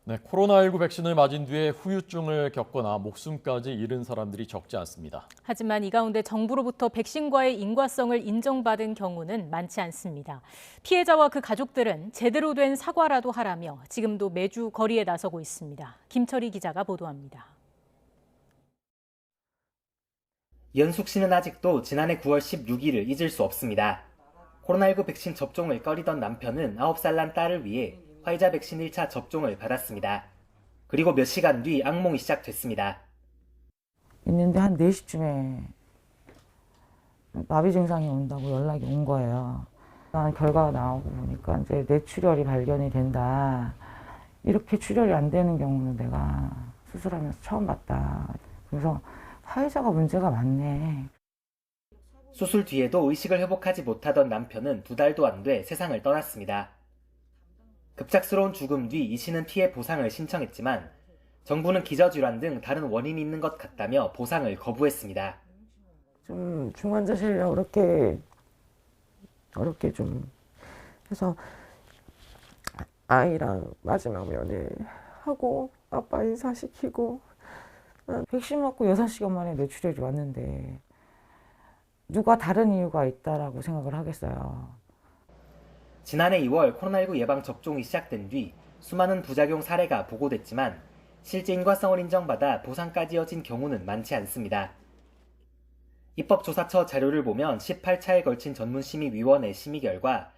네, 코로나19 백신을 맞은 뒤에 후유증을 겪거나 목숨까지 잃은 사람들이 적지 않습니다. 하지만 이 가운데 정부로부터 백신과의 인과성을 인정받은 경우는 많지 않습니다. 피해자와 그 가족들은 제대로 된 사과라도 하라며 지금도 매주 거리에 나서고 있습니다. 김철희 기자가 보도합니다. 연숙 씨는 아직도 지난해 9월 16일을 잊을 수 없습니다. 코로나19 백신 접종을 꺼리던 남편은 9살 난 딸을 위해 화이자 백신 1차 접종을 받았습니다. 그리고 몇 시간 뒤 악몽이 시작됐습니다. 있는데 한 4시쯤에 마비 증상이 온다고 연락이 온 거예요. 결과가 나오고 보니까 이제 뇌출혈이 발견이 된다. 이렇게 출혈이 안 되는 경우는 내가 수술하면서 처음 봤다. 그래서 화이자가 문제가 많네. 수술 뒤에도 의식을 회복하지 못하던 남편은 2달도 안 돼 세상을 떠났습니다. 급작스러운 죽음 뒤 이 씨는 피해 보상을 신청했지만 정부는 기저질환 등 다른 원인이 있는 것 같다며 보상을 거부했습니다. 좀 중환자실에 어렵게 좀 해서 아이랑 마지막 면회하고 아빠 인사시키고 백신 맞고 6시간 만에 뇌출혈이 왔는데 누가 다른 이유가 있다라고 생각을 하겠어요. 지난해 2월 코로나19 예방 접종이 시작된 뒤 수많은 부작용 사례가 보고됐지만 실제 인과성을 인정받아 보상까지 이어진 경우는 많지 않습니다. 입법조사처 자료를 보면 18차에 걸친 전문심의위원회 심의 결과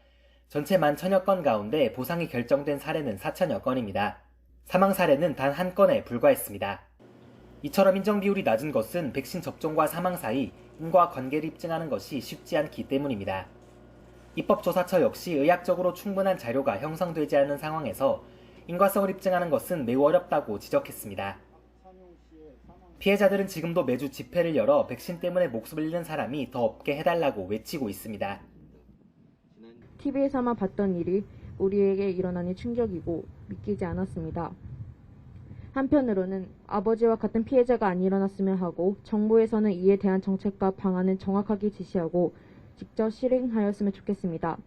전체 11,000여 건 가운데 보상이 결정된 사례는 4,000여 건입니다. 사망 사례는 단 1건에 불과했습니다. 이처럼 인정 비율이 낮은 것은 백신 접종과 사망 사이 인과관계를 입증하는 것이 쉽지 않기 때문입니다. 입법조사처 역시 의학적으로 충분한 자료가 형성되지 않은 상황에서 인과성을 입증하는 것은 매우 어렵다고 지적했습니다. 피해자들은 지금도 매주 집회를 열어 백신 때문에 목숨을 잃는 사람이 더 없게 해달라고 외치고 있습니다. TV에서만 봤던 일이 우리에게 일어나니 충격이고 믿기지 않았습니다. 한편으로는 아버지와 같은 피해자가 안 일어났으면 하고 정부에서는 이에 대한 정책과 방안을 정확하게 지시하고 직접 실행하였으면 좋겠습니다.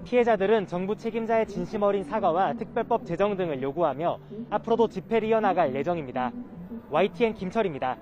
피해자들은 정부 책임자의 진심 어린 사과와 특별법 제정 등을 요구하며 앞으로도 집회를 이어나갈 예정입니다. YTN 김철입니다.